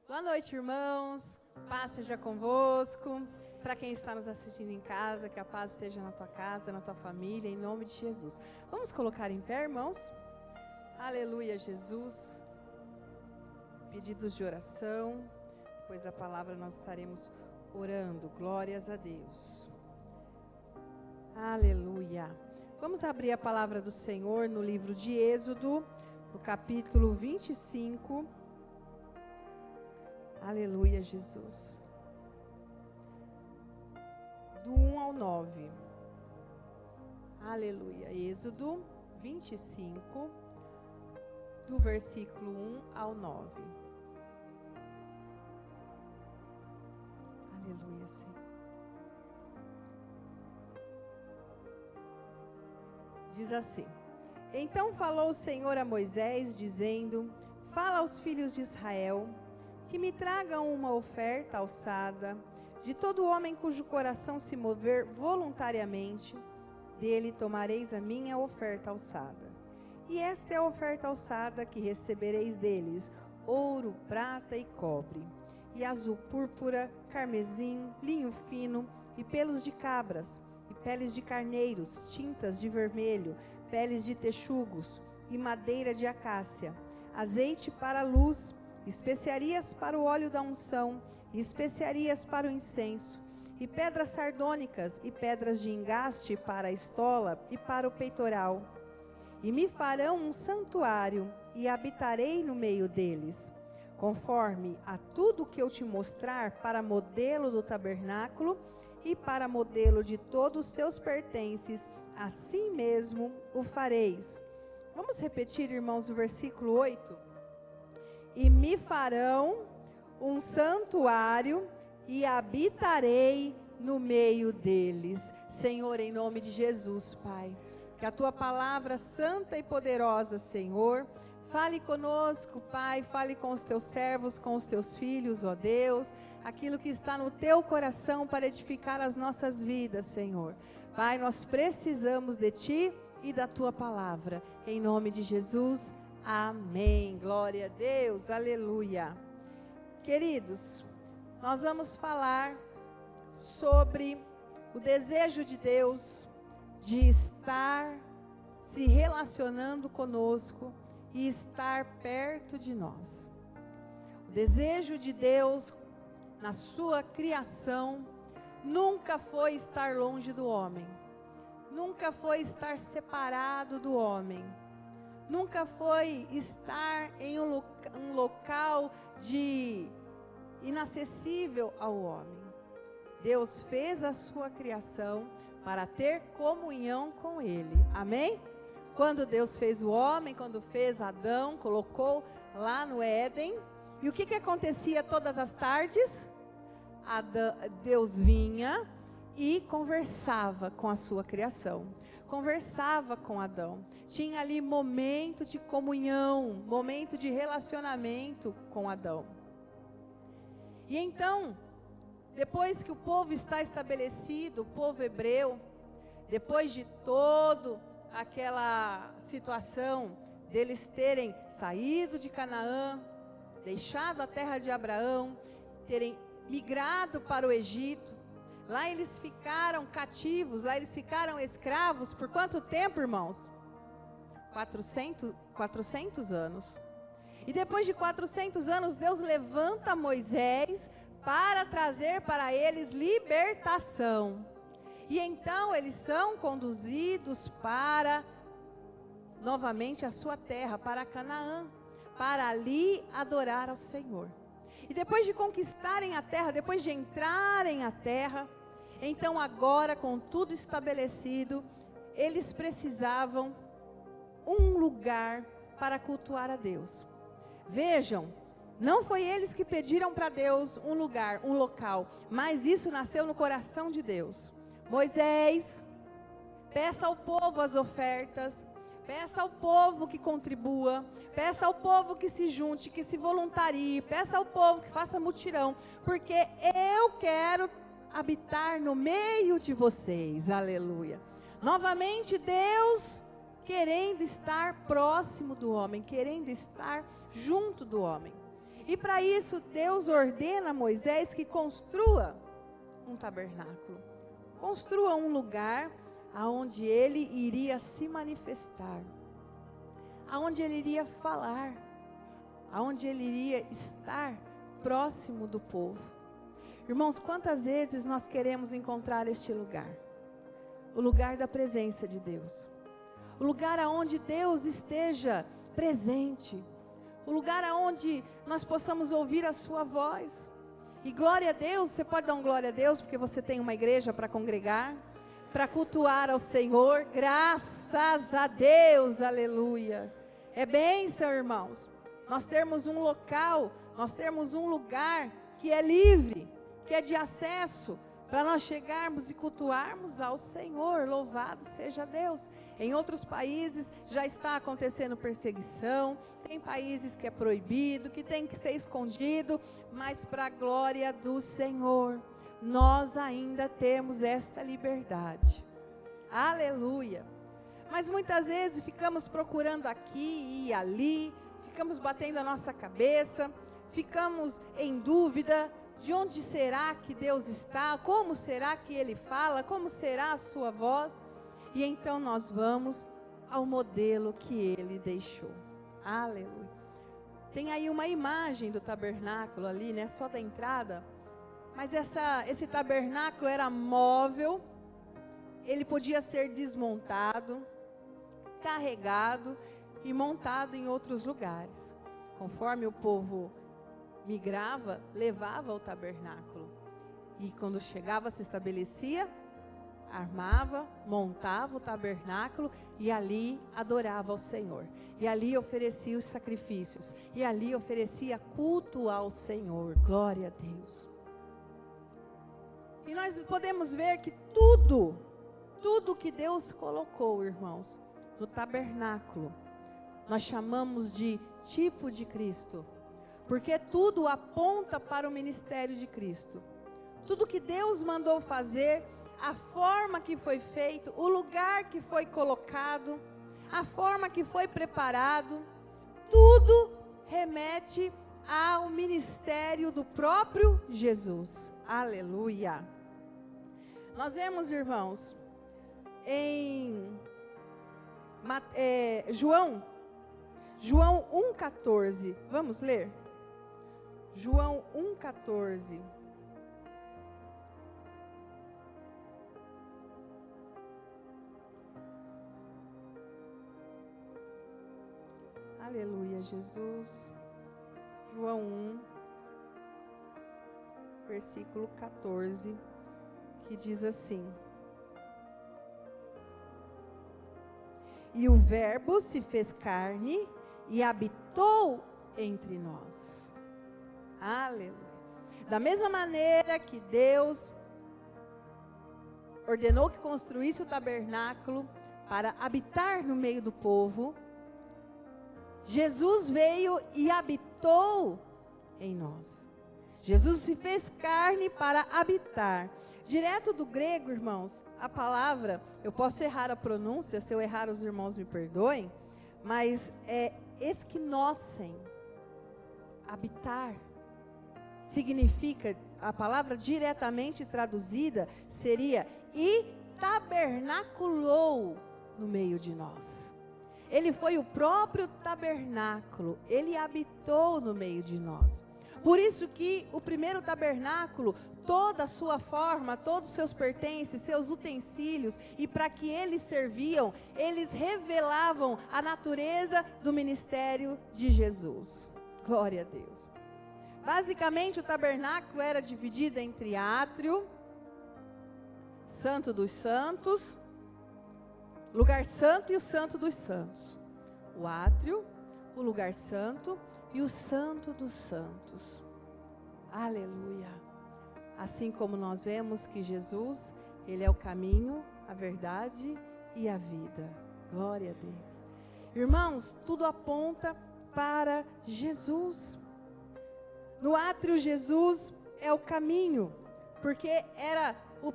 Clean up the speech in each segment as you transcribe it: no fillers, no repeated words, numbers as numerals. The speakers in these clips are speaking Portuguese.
Boa noite, irmãos. Paz seja convosco. Para quem está nos assistindo em casa, que a paz esteja na tua casa, na tua família, em nome de Jesus. Vamos colocar em pé, irmãos? Aleluia, Jesus. Pedidos de oração. Depois da palavra nós estaremos orando. Glórias a Deus. Aleluia. Vamos abrir a palavra do Senhor no livro de Êxodo, no capítulo 25. Aleluia, Jesus. Do 1 ao 9. Aleluia. Êxodo 25, do versículo 1 ao 9. Aleluia, Senhor. Diz assim: Então falou o Senhor a Moisés, dizendo: Fala aos filhos de Israel, que me tragam uma oferta alçada, de todo homem cujo coração se mover voluntariamente, dele tomareis a minha oferta alçada. E esta é a oferta alçada que recebereis deles: ouro, prata e cobre, e azul púrpura, carmesim, linho fino, e pelos de cabras, e peles de carneiros, tintas de vermelho, peles de texugos, e madeira de acácia, azeite para a luz, especiarias para o óleo da unção, e especiarias para o incenso, e pedras sardônicas, e pedras de engaste para a estola e para o peitoral. E me farão um santuário, e habitarei no meio deles, conforme a tudo que eu te mostrar, para modelo do tabernáculo, e para modelo de todos os seus pertences, assim mesmo o fareis. Vamos repetir, irmãos, o versículo 8? E me farão um santuário, e habitarei no meio deles. Senhor, em nome de Jesus, Pai, que a tua palavra santa e poderosa, Senhor, fale conosco, Pai, fale com os teus servos, com os teus filhos, ó Deus, aquilo que está no teu coração para edificar as nossas vidas, Senhor. Pai, nós precisamos de ti e da tua palavra, em nome de Jesus, amém. Glória a Deus, aleluia. Queridos, nós vamos falar sobre o desejo de Deus de estar se relacionando conosco e estar perto de nós. O desejo de Deus na sua criação nunca foi estar longe do homem, nunca foi estar separado do homem, nunca foi estar em um local inacessível ao homem. Deus fez a sua criação para ter comunhão com Ele, amém? Quando Deus fez o homem, quando fez Adão, colocou lá no Éden, e o que acontecia todas as tardes? Deus vinha e conversava com a sua criação, conversava com Adão, tinha ali momento de comunhão, momento de relacionamento com Adão. E então, depois que o povo está estabelecido, o povo hebreu, depois de toda aquela situação deles terem saído de Canaã, deixado a terra de Abraão, terem migrado para o Egito, lá eles ficaram cativos, lá eles ficaram escravos por quanto tempo, irmãos? 400 anos. E depois de 400 anos, Deus levanta Moisés para trazer para eles libertação. E então eles são conduzidos para, novamente, a sua terra, para Canaã, para ali adorar ao Senhor. E depois de conquistarem a terra, depois de entrarem à terra, então agora com tudo estabelecido, eles precisavam um lugar para cultuar a Deus. Vejam, não foi eles que pediram para Deus um lugar, um local, mas isso nasceu no coração de Deus. Moisés, peça ao povo as ofertas, peça ao povo que contribua, peça ao povo que se junte, que se voluntarie, peça ao povo que faça mutirão, porque eu quero habitar no meio de vocês, aleluia. Novamente Deus querendo estar próximo do homem, querendo estar junto do homem. E para isso, Deus ordena a Moisés que construa um tabernáculo. Construa um lugar aonde ele iria se manifestar, aonde ele iria falar, aonde ele iria estar próximo do povo. Irmãos, quantas vezes nós queremos encontrar este lugar? O lugar da presença de Deus. O lugar aonde Deus esteja presente. O lugar aonde nós possamos ouvir a sua voz. E glória a Deus, você pode dar um glória a Deus, porque você tem uma igreja para congregar, para cultuar ao Senhor. Graças a Deus, aleluia. É bênção, irmãos. Nós temos um local, nós temos um lugar que é livre, que é de acesso, para nós chegarmos e cultuarmos ao Senhor. Louvado seja Deus. Em outros países já está acontecendo perseguição, tem países que é proibido, que tem que ser escondido, mas para a glória do Senhor, nós ainda temos esta liberdade. Aleluia. Mas muitas vezes ficamos procurando aqui e ali, ficamos batendo a nossa cabeça, ficamos em dúvida. De onde será que Deus está? Como será que Ele fala? Como será a sua voz? E então nós vamos ao modelo que Ele deixou. Aleluia. Tem aí uma imagem do tabernáculo ali, né? Só da entrada. Mas esse tabernáculo era móvel. Ele podia ser desmontado, carregado e montado em outros lugares. Conforme o povo migrava, levava o tabernáculo. E quando chegava, se estabelecia, armava, montava o tabernáculo e ali adorava ao Senhor. E ali oferecia os sacrifícios. E ali oferecia culto ao Senhor. Glória a Deus. E nós podemos ver que tudo que Deus colocou, irmãos, no tabernáculo, nós chamamos de tipo de Cristo. Porque tudo aponta para o ministério de Cristo. Tudo que Deus mandou fazer, a forma que foi feito, o lugar que foi colocado, a forma que foi preparado, tudo remete ao ministério do próprio Jesus. Aleluia. Nós vemos, irmãos, em João 1,14. Vamos ler? João 1,14. Aleluia, Jesus. João 1, versículo 14, que diz assim: E o Verbo se fez carne e habitou entre nós. Aleluia. Da mesma maneira que Deus ordenou que construísse o tabernáculo para habitar no meio do povo, Jesus veio e habitou em nós. Jesus se fez carne para habitar. Direto do grego, irmãos, a palavra, eu posso errar a pronúncia, se eu errar os irmãos me perdoem, mas é eskinosen, habitar. Significa, a palavra diretamente traduzida seria, e tabernaculou no meio de nós. Ele foi o próprio tabernáculo, ele habitou no meio de nós. Por isso que o primeiro tabernáculo, toda a sua forma, todos os seus pertences, seus utensílios, e para que eles serviam, eles revelavam a natureza do ministério de Jesus. Glória a Deus. Basicamente, o tabernáculo era dividido entre átrio, Santo dos Santos, lugar santo e o Santo dos Santos. O átrio, o lugar santo e o Santo dos Santos. Aleluia. Assim como nós vemos que Jesus, Ele é o caminho, a verdade e a vida. Glória a Deus. Irmãos, tudo aponta para Jesus. No átrio, Jesus é o caminho, porque era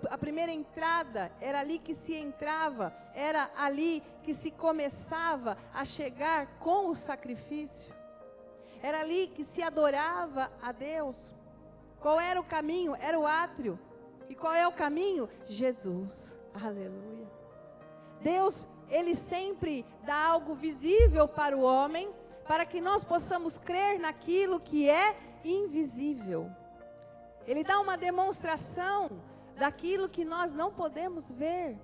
a primeira entrada, era ali que se entrava, era ali que se começava a chegar com o sacrifício. Era ali que se adorava a Deus. Qual era o caminho? Era o átrio. E qual é o caminho? Jesus. Aleluia. Deus, Ele sempre dá algo visível para o homem, para que nós possamos crer naquilo que é invisível. Ele dá uma demonstração daquilo que nós não podemos ver.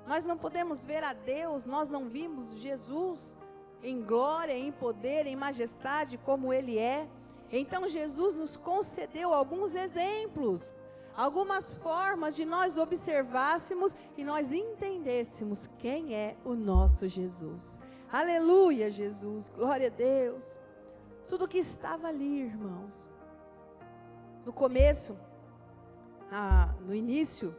Nós não podemos ver a Deus, nós não vimos Jesus em glória, em poder, em majestade como Ele é. Então Jesus nos concedeu alguns exemplos, algumas formas de nós observássemos e nós entendêssemos quem é o nosso Jesus. Aleluia, Jesus, glória a Deus. Tudo que estava ali, irmãos. No começo, no início,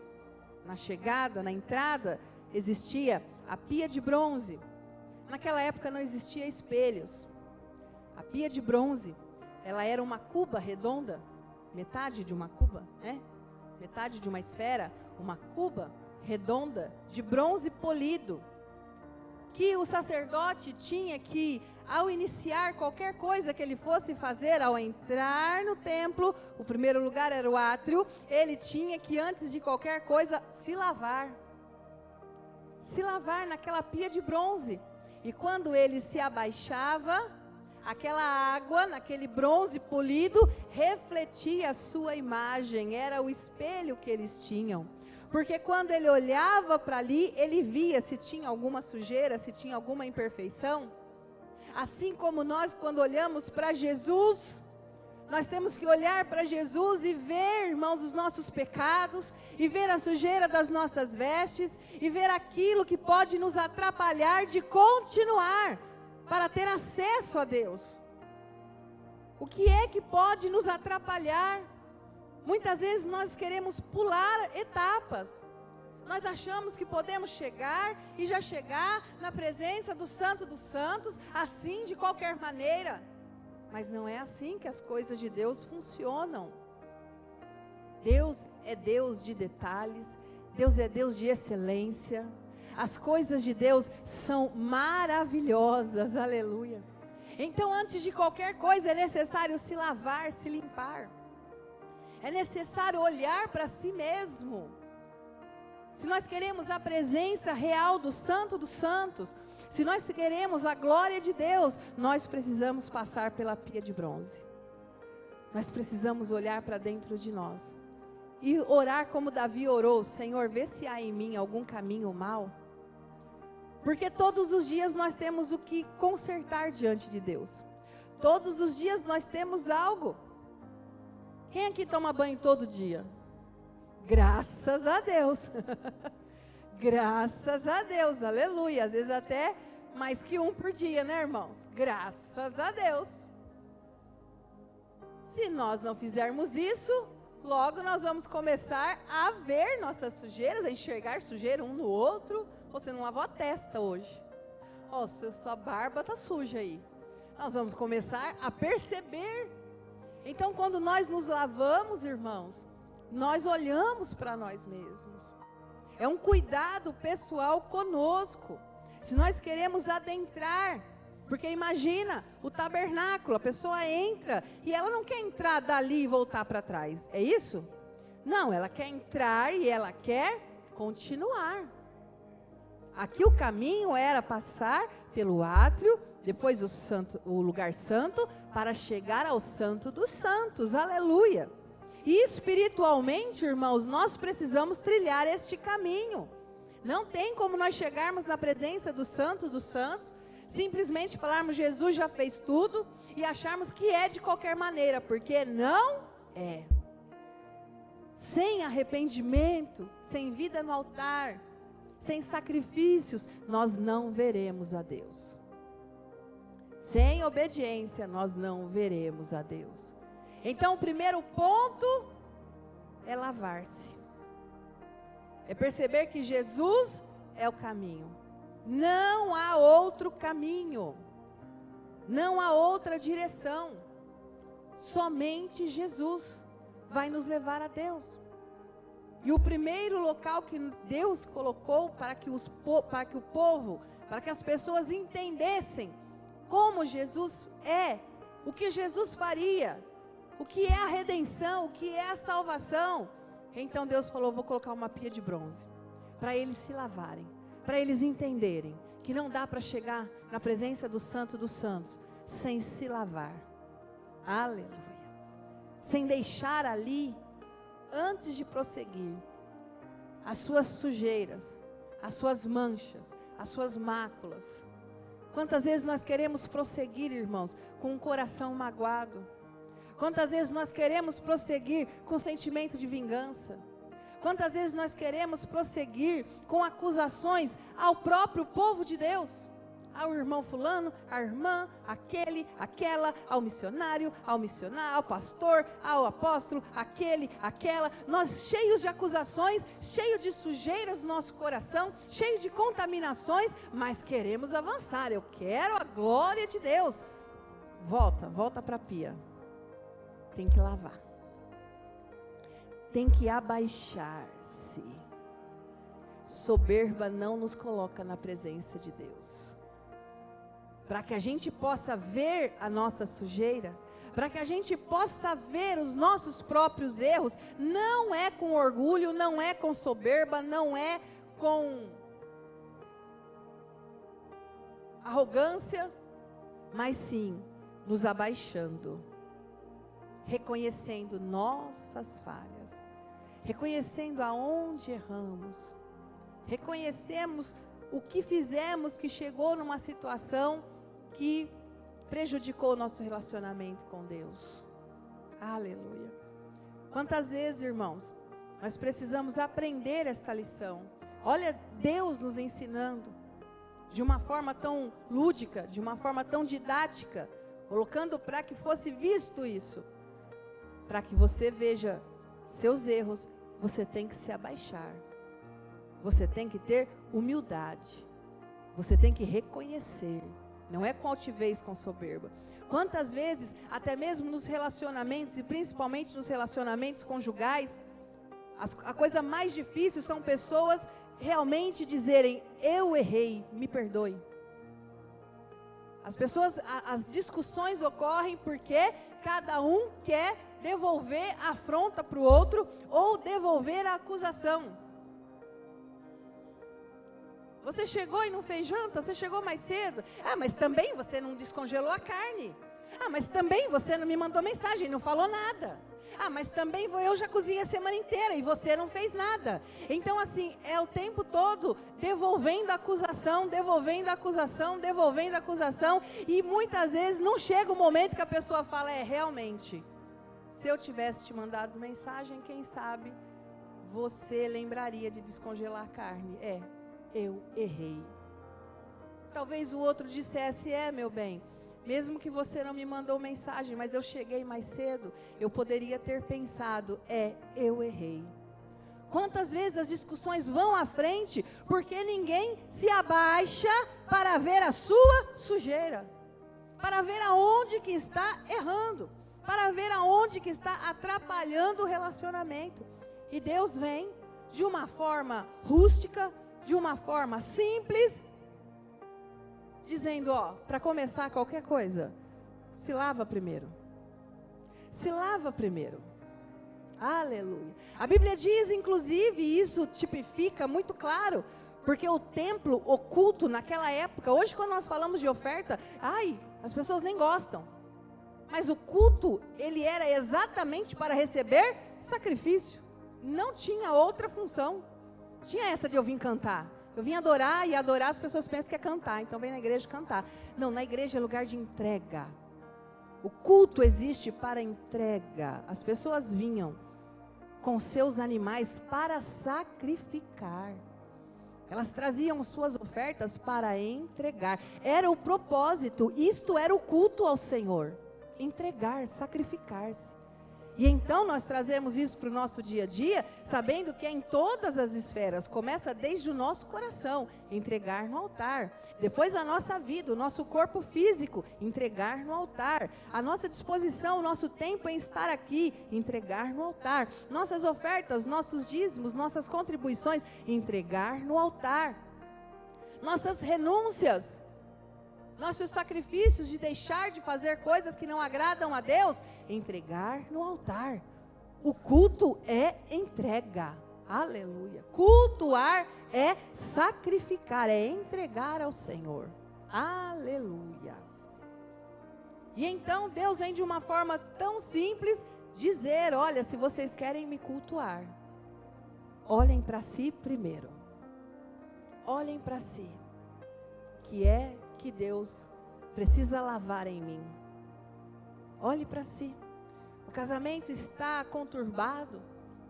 na chegada, na entrada, existia a pia de bronze. Naquela época não existia espelhos. A pia de bronze, ela era uma cuba redonda, metade de uma cuba, né? Metade de uma esfera, uma cuba redonda de bronze polido, que o sacerdote tinha que, ao iniciar qualquer coisa que ele fosse fazer, ao entrar no templo, o primeiro lugar era o átrio, ele tinha que, antes de qualquer coisa, se lavar naquela pia de bronze. E quando ele se abaixava, aquela água, naquele bronze polido, refletia a sua imagem, era o espelho que eles tinham. Porque quando ele olhava para ali, ele via se tinha alguma sujeira, se tinha alguma imperfeição. Assim como nós, quando olhamos para Jesus, nós temos que olhar para Jesus e ver, irmãos, os nossos pecados, e ver a sujeira das nossas vestes, e ver aquilo que pode nos atrapalhar de continuar, para ter acesso a Deus. O que é que pode nos atrapalhar? Muitas vezes nós queremos pular etapas. Nós achamos que podemos chegar e já chegar na presença do Santo dos Santos, assim, de qualquer maneira. Mas não é assim que as coisas de Deus funcionam. Deus é Deus de detalhes, Deus é Deus de excelência. As coisas de Deus são maravilhosas, aleluia. Então, antes de qualquer coisa, é necessário se lavar, se limpar. É necessário olhar para si mesmo. Se nós queremos a presença real do Santo dos Santos, se nós queremos a glória de Deus, nós precisamos passar pela pia de bronze. Nós precisamos olhar para dentro de nós e orar como Davi orou: Senhor, vê se há em mim algum caminho mau. Porque todos os dias nós temos o que consertar diante de Deus. Todos os dias nós temos algo. Quem aqui toma banho todo dia? Graças a Deus. Graças a Deus, aleluia. Às vezes até mais que um por dia, né, irmãos? Graças a Deus. Se nós não fizermos isso, logo nós vamos começar a ver nossas sujeiras, a enxergar sujeira um no outro. Você não lavou a testa hoje. Ó, sua barba está suja aí. Nós vamos começar a perceber. Então, quando nós nos lavamos, irmãos, nós olhamos para nós mesmos. É um cuidado pessoal conosco. Se nós queremos adentrar, porque imagina o tabernáculo, a pessoa entra e ela não quer entrar dali e voltar para trás. É isso? Não, ela quer entrar e ela quer continuar. Aqui o caminho era passar pelo átrio, depois o lugar santo, para chegar ao Santo dos Santos, aleluia. E espiritualmente, irmãos, nós precisamos trilhar este caminho. Não tem como nós chegarmos na presença do Santo dos Santos, simplesmente falarmos Jesus já fez tudo e acharmos que é de qualquer maneira, porque não é. Sem arrependimento, sem vida no altar, sem sacrifícios, nós não veremos a Deus. Sem obediência, nós não veremos a Deus. Então, o primeiro ponto é lavar-se. É perceber que Jesus é o caminho. Não há outro caminho. Não há outra direção. Somente Jesus vai nos levar a Deus. E o primeiro local que Deus colocou para que as pessoas entendessem como Jesus é o que Jesus faria, o que é a redenção, o que é a salvação. Então Deus falou: vou colocar uma pia de bronze, para eles se lavarem, para eles entenderem que não dá para chegar na presença do Santo dos Santos sem se lavar. Aleluia. Sem deixar ali, antes de prosseguir, as suas sujeiras, as suas manchas, as suas máculas. Quantas vezes nós queremos prosseguir, irmãos, com um coração magoado? Quantas vezes nós queremos prosseguir com sentimento de vingança? Quantas vezes nós queremos prosseguir com acusações ao próprio povo de Deus? Ao irmão fulano, à irmã, aquele, aquela, ao missionário, ao pastor, ao apóstolo, aquele, aquela. Nós cheios de acusações, cheios de sujeiras no nosso coração, cheios de contaminações, mas queremos avançar. Eu quero a glória de Deus. Volta para a pia. Tem que lavar. Tem que abaixar-se. Soberba não nos coloca na presença de Deus. Para que a gente possa ver a nossa sujeira, para que a gente possa ver os nossos próprios erros, não é com orgulho, não é com soberba, não é com arrogância, mas sim nos abaixando, reconhecendo nossas falhas, reconhecendo aonde erramos, reconhecemos o que fizemos que chegou numa situação que prejudicou o nosso relacionamento com Deus. Aleluia. Quantas vezes, irmãos, nós precisamos aprender esta lição. Olha Deus nos ensinando de uma forma tão lúdica, de uma forma tão didática, colocando para que fosse visto isso. Para que você veja seus erros, você tem que se abaixar. Você tem que ter humildade. Você tem que reconhecer. Não é com altivez, com soberba. Quantas vezes, até mesmo nos relacionamentos, e principalmente nos relacionamentos conjugais, a coisa mais difícil são pessoas realmente dizerem: eu errei, me perdoe. As discussões ocorrem porque cada um quer devolver a afronta para o outro ou devolver a acusação. Você chegou e não fez janta? Você chegou mais cedo? Ah, mas também você não descongelou a carne. Ah, mas também você não me mandou mensagem, não falou nada. Ah, mas também eu já cozinhei a semana inteira e você não fez nada. Então, assim, é o tempo todo devolvendo a acusação, devolvendo a acusação, devolvendo a acusação. E muitas vezes não chega o momento que a pessoa fala: realmente, se eu tivesse te mandado mensagem, quem sabe você lembraria de descongelar a carne. Eu errei. Talvez o outro dissesse: meu bem, mesmo que você não me mandou mensagem, mas eu cheguei mais cedo, eu poderia ter pensado: eu errei. Quantas vezes as discussões vão à frente, porque ninguém se abaixa para ver a sua sujeira, para ver aonde que está errando, para ver aonde que está atrapalhando o relacionamento. E Deus vem de uma forma rústica, de uma forma simples, dizendo: para começar qualquer coisa, se lava primeiro. Se lava primeiro. Aleluia. A Bíblia diz, inclusive, e isso tipifica muito claro, porque o templo, o culto naquela época, hoje quando nós falamos de oferta, as pessoas nem gostam. Mas o culto, ele era exatamente para receber sacrifício. Não tinha outra função. Tinha essa de eu vim cantar. Eu vim adorar, e adorar as pessoas pensam que é cantar. Então vem na igreja cantar. Não, na igreja é lugar de entrega. O culto existe para entrega. As pessoas vinham com seus animais para sacrificar. Elas traziam suas ofertas para entregar. Era o propósito. Isto era o culto ao Senhor. Entregar, sacrificar-se. E então nós trazemos isso para o nosso dia a dia, sabendo que é em todas as esferas. Começa desde o nosso coração, entregar no altar. Depois a nossa vida, o nosso corpo físico, entregar no altar. A nossa disposição, o nosso tempo em estar aqui, entregar no altar. Nossas ofertas, nossos dízimos, nossas contribuições, entregar no altar. Nossas renúncias, nossos sacrifícios de deixar de fazer coisas que não agradam a Deus, entregar no altar. O culto é entrega. Aleluia. Cultuar é sacrificar, é entregar ao Senhor. Aleluia. E então Deus vem de uma forma tão simples dizer: olha, se vocês querem me cultuar, olhem para si primeiro. Olhem para si. Que é que Deus precisa lavar em mim. Olhe para si. O casamento está conturbado,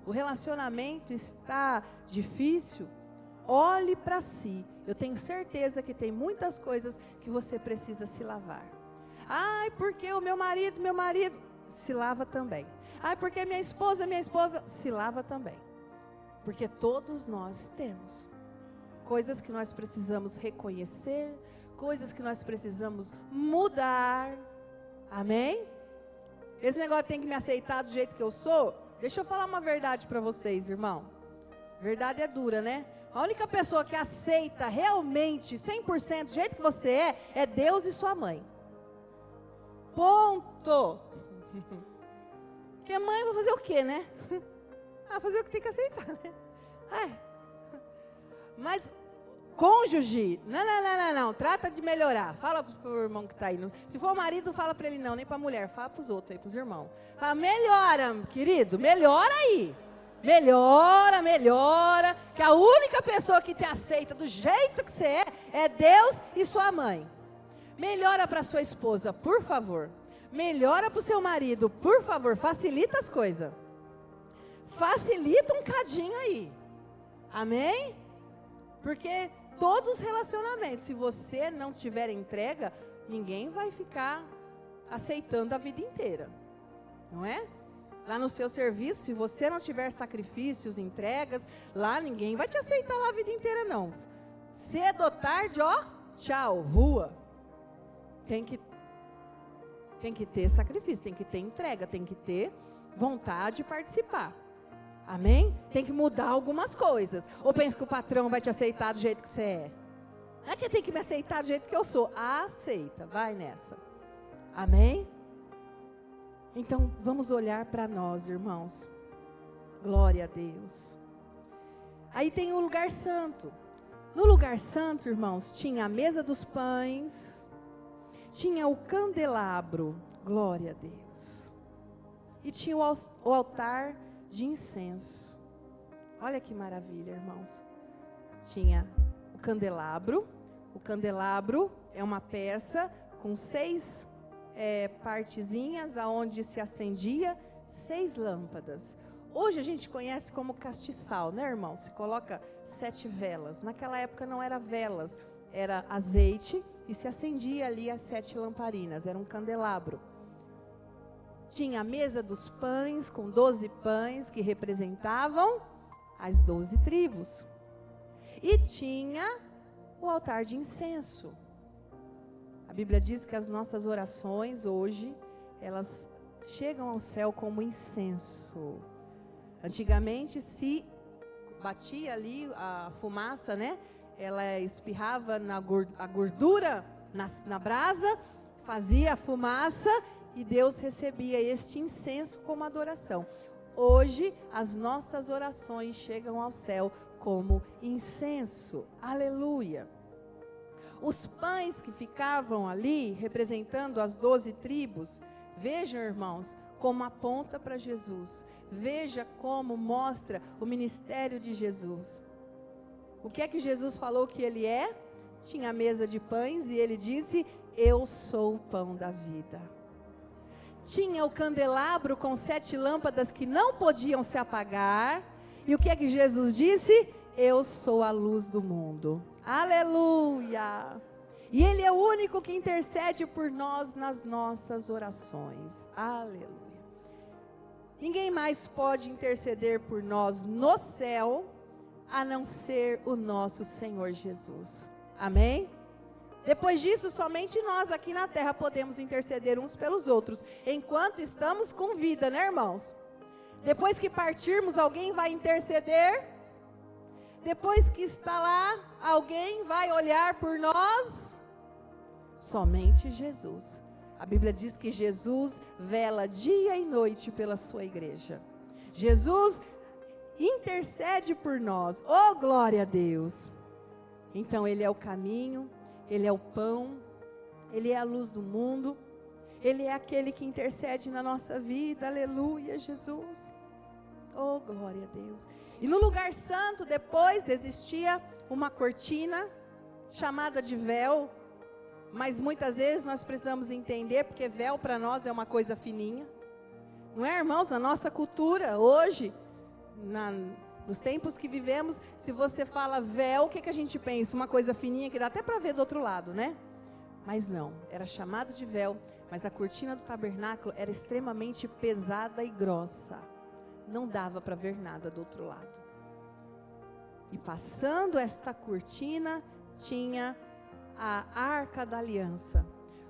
o relacionamento está difícil. Olhe para si. Eu tenho certeza que tem muitas coisas que você precisa se lavar. Ai, porque o meu marido se lava também. Ai, porque minha esposa se lava também. Porque todos nós temos coisas que nós precisamos reconhecer, coisas que nós precisamos mudar. Amém? Esse negócio tem que me aceitar do jeito que eu sou. Deixa eu falar uma verdade para vocês, irmão. Verdade é dura, né? A única pessoa que aceita realmente 100% do jeito que você é Deus e sua mãe. Ponto. Porque mãe vai fazer o quê, né? Fazer o que tem que aceitar, né? Mas cônjuge, não, trata de melhorar. Fala pro irmão que está aí. Se for o marido, não fala para ele não, nem para a mulher. Fala para os outros aí, para os irmãos. Fala, melhora, querido, melhora aí. Melhora. Que a única pessoa que te aceita do jeito que você é Deus e sua mãe. Melhora para sua esposa, por favor. Melhora para o seu marido, por favor. Facilita as coisas. Facilita um cadinho aí. Amém? Porque todos os relacionamentos, se você não tiver entrega, ninguém vai ficar aceitando a vida inteira. Não é? Lá no seu serviço, se você não tiver sacrifícios, entregas, lá ninguém vai te aceitar lá a vida inteira, não. Cedo ou tarde, ó, tchau, rua. Tem que ter sacrifício, tem que ter entrega, tem que ter vontade de participar. Amém? Tem que mudar algumas coisas. Ou pensa que o patrão vai te aceitar do jeito que você é? Não é que tem que me aceitar do jeito que eu sou. Aceita, vai nessa. Amém? Então, vamos olhar para nós, irmãos. Glória a Deus. Aí tem o lugar santo. No lugar santo, irmãos, tinha a mesa dos pães, tinha o candelabro, glória a Deus. E tinha o altar de incenso. Olha que maravilha, irmãos. Tinha o candelabro. O candelabro é uma peça com 6 partezinhas, aonde se acendia 6 lâmpadas. Hoje a gente conhece como castiçal, né, irmão? Se coloca 7 velas. Naquela época não era velas, era azeite e se acendia ali as 7 lamparinas. Era um candelabro. Tinha a mesa dos pães, com 12 pães, que representavam as 12 tribos. E tinha o altar de incenso. A Bíblia diz que as nossas orações hoje, elas chegam ao céu como incenso. Antigamente se batia ali a fumaça, né? Ela espirrava a gordura na brasa, fazia a fumaça, e Deus recebia este incenso como adoração. Hoje, as nossas orações chegam ao céu como incenso. Aleluia. Os pães que ficavam ali, representando as 12 tribos, vejam, irmãos, como aponta para Jesus. Veja como mostra o ministério de Jesus. O que é que Jesus falou que ele é? Tinha a mesa de pães e ele disse: eu sou o pão da vida. Tinha o candelabro com 7 lâmpadas que não podiam se apagar. E o que é que Jesus disse? Eu sou a luz do mundo. Aleluia! E Ele é o único que intercede por nós nas nossas orações. Aleluia! Ninguém mais pode interceder por nós no céu, a não ser o nosso Senhor Jesus. Amém? Depois disso, somente nós aqui na terra podemos interceder uns pelos outros, enquanto estamos com vida, né, irmãos? Depois que partirmos, alguém vai interceder? Depois que está lá, alguém vai olhar por nós? Somente Jesus. A Bíblia diz que Jesus vela dia e noite pela sua igreja. Jesus intercede por nós. Oh, glória a Deus! Então Ele é o caminho, Ele é o pão, Ele é a luz do mundo, Ele é aquele que intercede na nossa vida. Aleluia, Jesus! Oh, glória a Deus! E no lugar santo, depois, existia uma cortina chamada de véu, mas muitas vezes nós precisamos entender, porque véu para nós é uma coisa fininha. Não é, irmãos? Na nossa cultura, hoje, nos tempos que vivemos, se você fala véu, o que a gente pensa? Uma coisa fininha que dá até para ver do outro lado, né? Mas não, era chamado de véu, mas a cortina do tabernáculo era extremamente pesada e grossa. Não dava para ver nada do outro lado. E passando esta cortina, tinha a Arca da Aliança,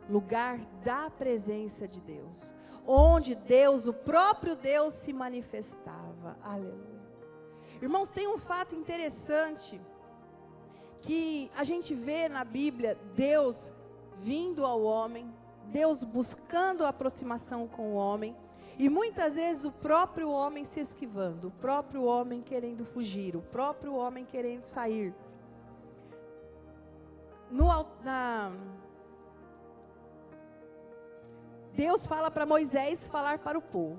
lugar da presença de Deus, onde Deus, o próprio Deus, se manifestava. Aleluia. Irmãos, tem um fato interessante, que a gente vê na Bíblia, Deus vindo ao homem, Deus buscando a aproximação com o homem, e muitas vezes o próprio homem se esquivando, o próprio homem querendo fugir, o próprio homem querendo sair. Deus fala para Moisés falar para o povo.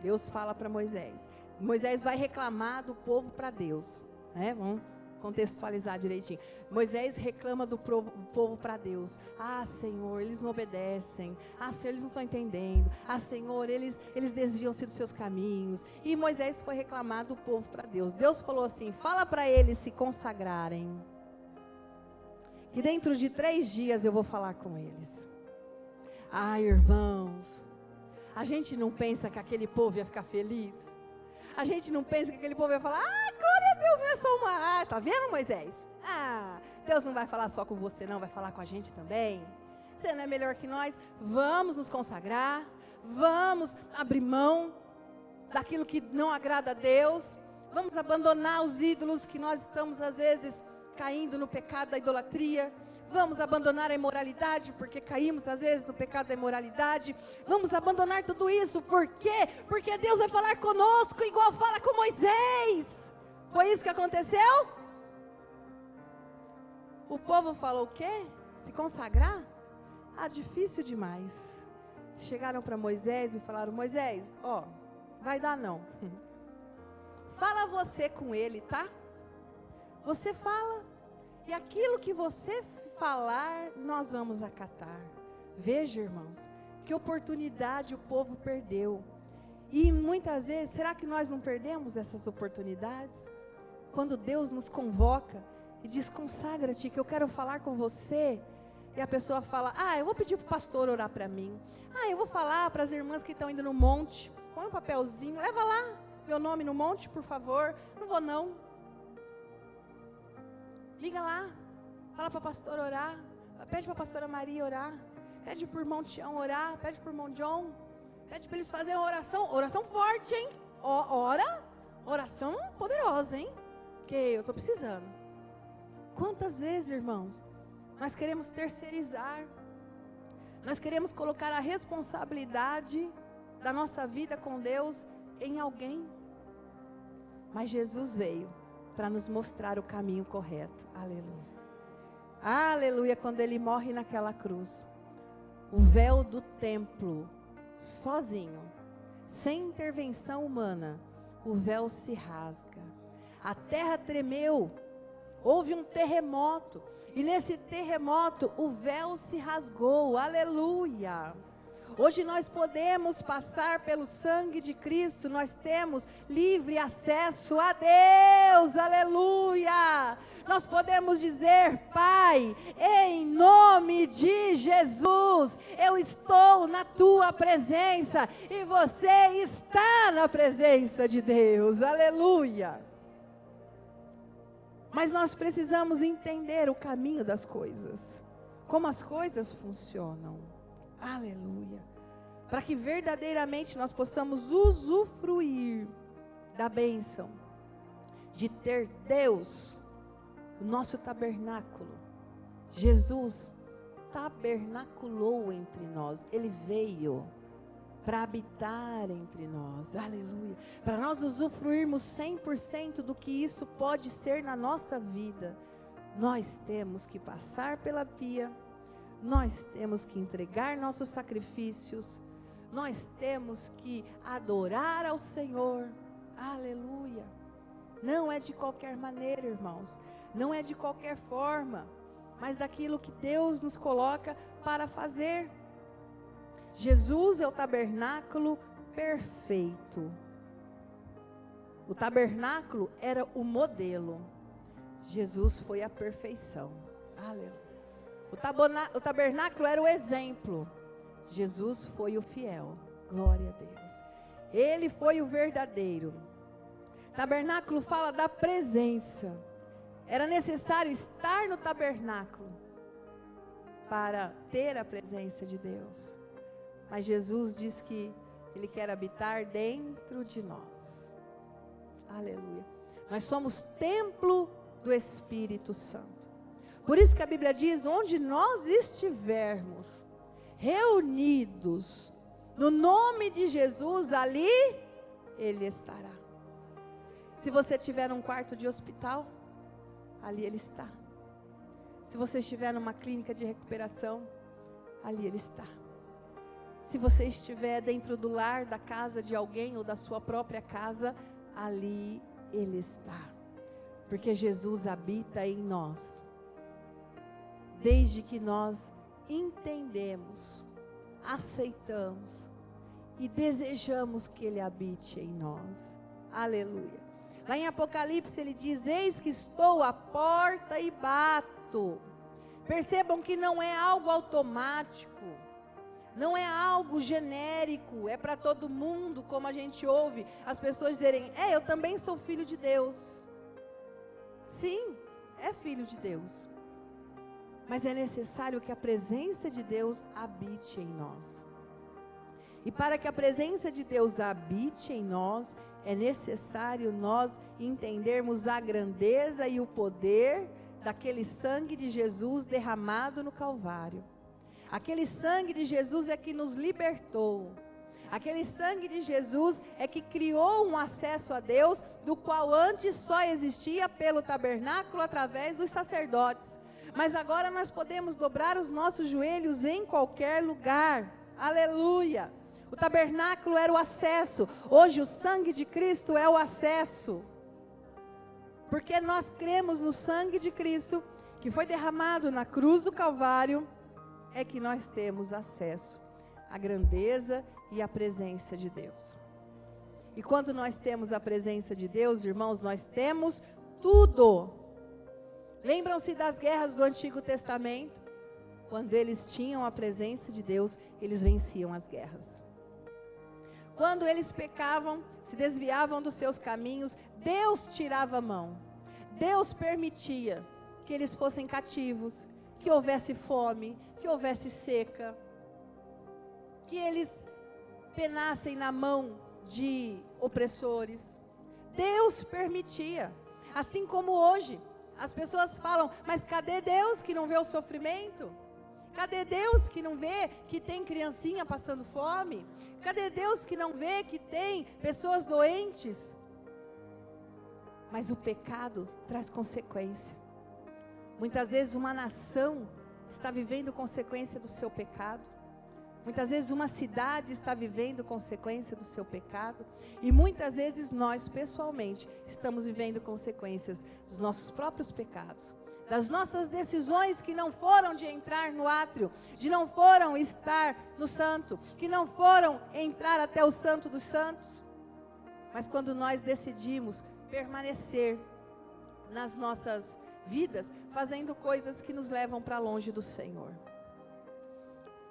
Deus fala para Moisés. Moisés vai reclamar do povo para Deus, né? Vamos contextualizar direitinho. Moisés reclama do povo para Deus. Ah, Senhor, eles não obedecem. Ah, Senhor, eles não estão entendendo. Ah, Senhor, eles desviam-se dos seus caminhos. E Moisés foi reclamar do povo para Deus. Deus falou assim: fala para eles se consagrarem, que dentro de 3 dias eu vou falar com eles. Ai, irmãos, a gente não pensa que aquele povo ia ficar feliz? A gente não pensa que aquele povo ia falar: ah, glória a Deus, não é só uma... Ah, tá vendo, Moisés? Ah, Deus não vai falar só com você não, vai falar com a gente também. Você não é melhor que nós? Vamos nos consagrar, vamos abrir mão daquilo que não agrada a Deus, vamos abandonar os ídolos que nós estamos às vezes caindo no pecado da idolatria. Vamos abandonar a imoralidade, porque caímos às vezes no pecado da imoralidade. Vamos abandonar tudo isso, por quê? Porque Deus vai falar conosco igual fala com Moisés. Foi isso que aconteceu? O povo falou o quê? Se consagrar? Ah, difícil demais. Chegaram para Moisés e falaram: Moisés, ó, vai dar não. Fala você com ele, tá? Você fala, e aquilo que você falar, nós vamos acatar. Veja, irmãos, que oportunidade o povo perdeu. E muitas vezes, será que nós não perdemos essas oportunidades? Quando Deus nos convoca e diz: consagra-te, que eu quero falar com você. E a pessoa fala: ah, eu vou pedir para o pastor orar para mim. Ah, eu vou falar para as irmãs que estão indo no monte. Põe um papelzinho, leva lá meu nome no monte, por favor. Não vou não. Liga lá. Fala para o pastor orar, pede para a pastora Maria orar, pede para o irmão Tião orar, pede para o irmão John, pede para eles fazerem uma oração forte, hein? Ora, oração poderosa, hein? Que eu estou precisando. Quantas vezes, irmãos, nós queremos terceirizar, nós queremos colocar a responsabilidade da nossa vida com Deus em alguém, mas Jesus veio para nos mostrar o caminho correto. Aleluia. Aleluia, quando ele morre naquela cruz, o véu do templo, sozinho, sem intervenção humana, o véu se rasga. A terra tremeu, houve um terremoto, e nesse terremoto o véu se rasgou. Aleluia. Hoje nós podemos passar pelo sangue de Cristo, nós temos livre acesso a Deus, aleluia. Nós podemos dizer: Pai, em nome de Jesus, eu estou na tua presença, e você está na presença de Deus, aleluia. Mas nós precisamos entender o caminho das coisas, como as coisas funcionam. Aleluia. Para que verdadeiramente nós possamos usufruir da bênção de ter Deus, o nosso tabernáculo, Jesus tabernaculou entre nós. Ele veio para habitar entre nós, aleluia, para nós usufruirmos 100% do que isso pode ser na nossa vida. Nós temos que passar pela pia, nós temos que entregar nossos sacrifícios, nós temos que adorar ao Senhor, aleluia. Não é de qualquer maneira, irmãos, não é de qualquer forma, mas daquilo que Deus nos coloca para fazer. Jesus é o tabernáculo perfeito. O tabernáculo era o modelo. Jesus foi a perfeição. Aleluia. O tabernáculo era o exemplo. Jesus foi o fiel. Glória a Deus. Ele foi o verdadeiro. Tabernáculo fala da presença. Era necessário estar no tabernáculo para ter a presença de Deus. Mas Jesus diz que Ele quer habitar dentro de nós. Aleluia. Nós somos templo do Espírito Santo. Por isso que a Bíblia diz, onde nós estivermos reunidos no nome de Jesus, ali Ele estará. Se você estiver num quarto de hospital, ali Ele está. Se você estiver numa clínica de recuperação, ali Ele está. Se você estiver dentro do lar, da casa de alguém ou da sua própria casa, ali Ele está. Porque Jesus habita em nós. Desde que nós entendemos, aceitamos e desejamos que Ele habite em nós. Aleluia. Lá em Apocalipse ele diz, eis que estou à porta e bato. Percebam que não é algo automático. Não é algo genérico, é para todo mundo, como a gente ouve as pessoas dizerem, eu também sou filho de Deus. Sim, é filho de Deus. Mas é necessário que a presença de Deus habite em nós. E para que a presença de Deus habite em nós, é necessário nós entendermos a grandeza e o poder daquele sangue de Jesus derramado no Calvário. Aquele sangue de Jesus é que nos libertou. Aquele sangue de Jesus é que criou um acesso a Deus, do qual antes só existia pelo tabernáculo através dos sacerdotes. Mas agora nós podemos dobrar os nossos joelhos em qualquer lugar. Aleluia! O tabernáculo era o acesso. Hoje o sangue de Cristo é o acesso. Porque nós cremos no sangue de Cristo, que foi derramado na cruz do Calvário, é que nós temos acesso à grandeza e à presença de Deus. E quando nós temos a presença de Deus, irmãos, nós temos tudo. Lembram-se das guerras do Antigo Testamento? Quando eles tinham a presença de Deus, eles venciam as guerras. Quando eles pecavam, se desviavam dos seus caminhos, Deus tirava a mão. Deus permitia que eles fossem cativos, que houvesse fome, que houvesse seca, que eles penassem na mão de opressores. Deus permitia. Assim como hoje, as pessoas falam, mas cadê Deus que não vê o sofrimento? Cadê Deus que não vê que tem criancinha passando fome? Cadê Deus que não vê que tem pessoas doentes? Mas o pecado traz consequência. Muitas vezes uma nação está vivendo consequência do seu pecado. Muitas vezes uma cidade está vivendo consequência do seu pecado. E muitas vezes nós, pessoalmente, estamos vivendo consequências dos nossos próprios pecados. Das nossas decisões que não foram de entrar no átrio, de não foram estar no santo, que não foram entrar até o santo dos santos. Mas quando nós decidimos permanecer nas nossas vidas, fazendo coisas que nos levam para longe do Senhor.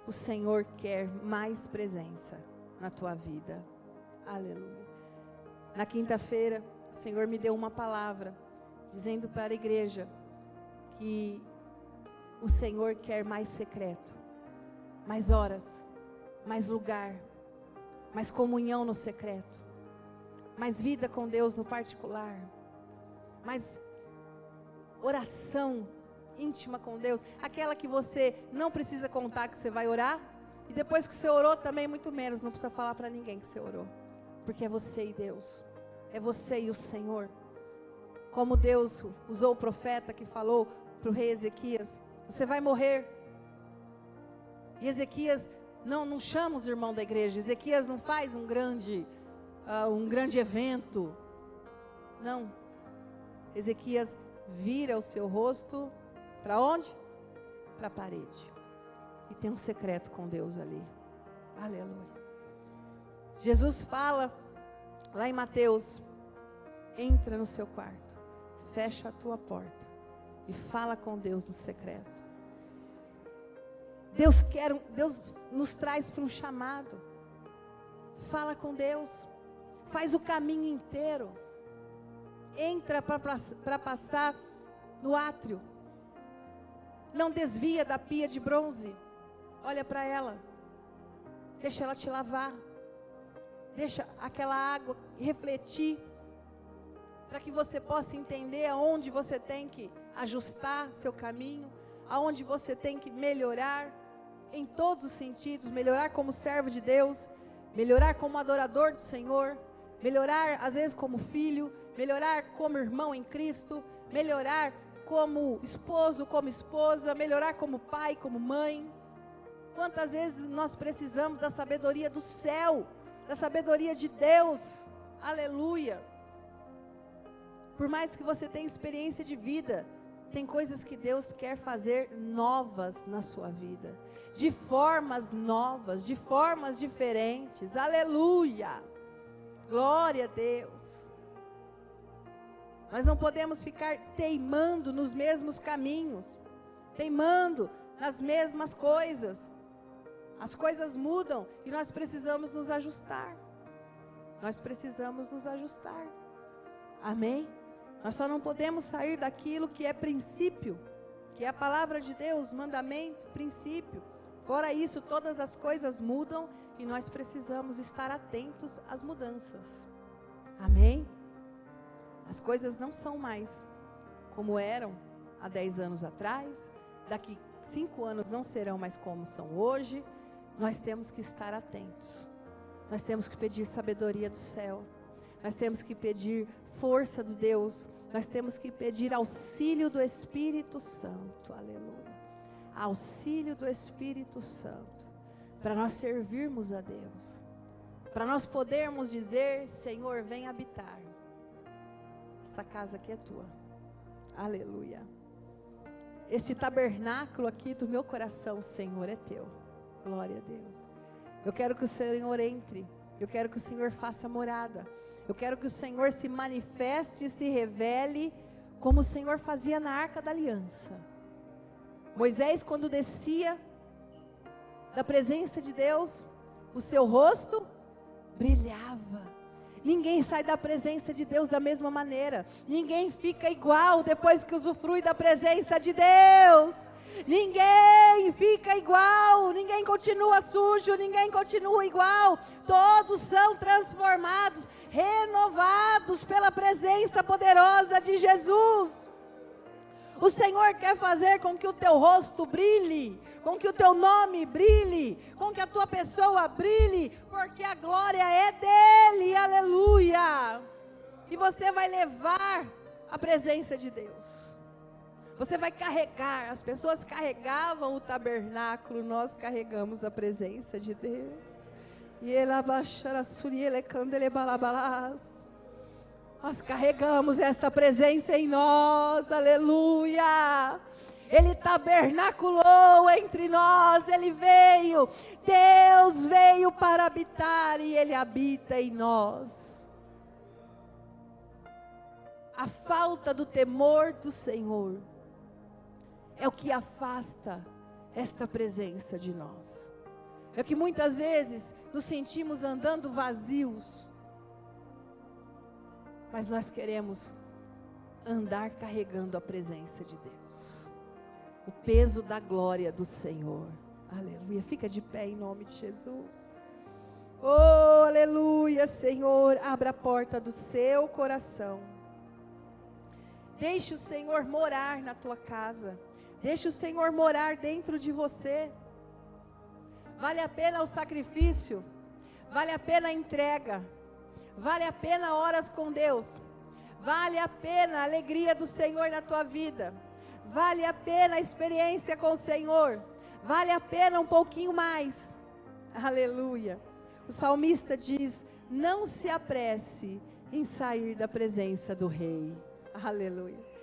O Senhor quer mais presença na tua vida. Aleluia. Na quinta-feira, o Senhor me deu uma palavra, dizendo para a igreja que o Senhor quer mais secreto, mais horas, mais lugar, mais comunhão no secreto, mais vida com Deus no particular, mais oração íntima com Deus, aquela que você não precisa contar que você vai orar, e depois que você orou também muito menos, não precisa falar para ninguém que você orou, porque é você e Deus, é você e o Senhor. Como Deus usou o profeta que falou para o rei Ezequias: você vai morrer. E Ezequias não chama os irmãos da igreja, Ezequias não faz um grande evento, não. Ezequias vira o seu rosto para onde? Para a parede. E tem um secreto com Deus ali. Aleluia. Jesus fala lá em Mateus: entra no seu quarto, fecha a tua porta e fala com Deus no secreto. Deus nos traz para um chamado. Fala com Deus, faz o caminho inteiro. Entra para passar no átrio. Não desvia da pia de bronze. Olha para ela. Deixa ela te lavar. Deixa aquela água refletir. Para que você possa entender aonde você tem que ajustar seu caminho. Aonde você tem que melhorar. Em todos os sentidos. Melhorar como servo de Deus. Melhorar como adorador do Senhor. Melhorar às vezes como filho. Melhorar como irmão em Cristo, melhorar como esposo, como esposa, melhorar como pai, como mãe. Quantas vezes nós precisamos da sabedoria do céu, da sabedoria de Deus, aleluia. Por mais que você tenha experiência de vida, tem coisas que Deus quer fazer novas na sua vida, de formas novas, de formas diferentes, aleluia, glória a Deus. Nós não podemos ficar teimando nos mesmos caminhos, teimando nas mesmas coisas. As coisas mudam e nós precisamos nos ajustar. Nós precisamos nos ajustar. Amém? Nós só não podemos sair daquilo que é princípio, que é a palavra de Deus, mandamento, princípio. Fora isso, todas as coisas mudam e nós precisamos estar atentos às mudanças. Amém? As coisas não são mais como eram há 10 anos atrás. Daqui 5 anos não serão mais como são hoje. Nós temos que estar atentos. Nós temos que pedir sabedoria do céu. Nós temos que pedir força de Deus. Nós temos que pedir auxílio do Espírito Santo. Aleluia. Auxílio do Espírito Santo. Para nós servirmos a Deus. Para nós podermos dizer: Senhor, vem habitar. Esta casa aqui é tua. Aleluia. Este tabernáculo aqui do meu coração, Senhor, é teu. Glória a Deus. Eu quero que o Senhor entre. Eu quero que o Senhor faça morada. Eu quero que o Senhor se manifeste e se revele como o Senhor fazia na Arca da Aliança. Moisés, quando descia da presença de Deus, o seu rosto brilhava. Ninguém sai da presença de Deus da mesma maneira. Ninguém fica igual depois que usufrui da presença de Deus. Ninguém fica igual. Ninguém continua sujo. Ninguém continua igual. Todos são transformados, renovados pela presença poderosa de Jesus. O Senhor quer fazer com que o teu rosto brilhe, com que o teu nome brilhe, com que a tua pessoa brilhe, porque a glória é dele, aleluia. E você vai levar a presença de Deus. Você vai carregar, as pessoas carregavam o tabernáculo, nós carregamos a presença de Deus. E nós carregamos esta presença em nós, aleluia. Ele tabernaculou entre nós, Ele veio, Deus veio para habitar e Ele habita em nós. A falta do temor do Senhor é o que afasta esta presença de nós. É que muitas vezes nos sentimos andando vazios, mas nós queremos andar carregando a presença de Deus. O peso da glória do Senhor. Aleluia. Fica de pé em nome de Jesus. Oh, aleluia, Senhor. Abra a porta do seu coração. Deixe o Senhor morar na tua casa. Deixe o Senhor morar dentro de você. Vale a pena o sacrifício, vale a pena a entrega, vale a pena horas com Deus, vale a pena a alegria do Senhor na tua vida, vale a pena a experiência com o Senhor, vale a pena um pouquinho mais. Aleluia. O salmista diz: não se apresse em sair da presença do Rei. Aleluia.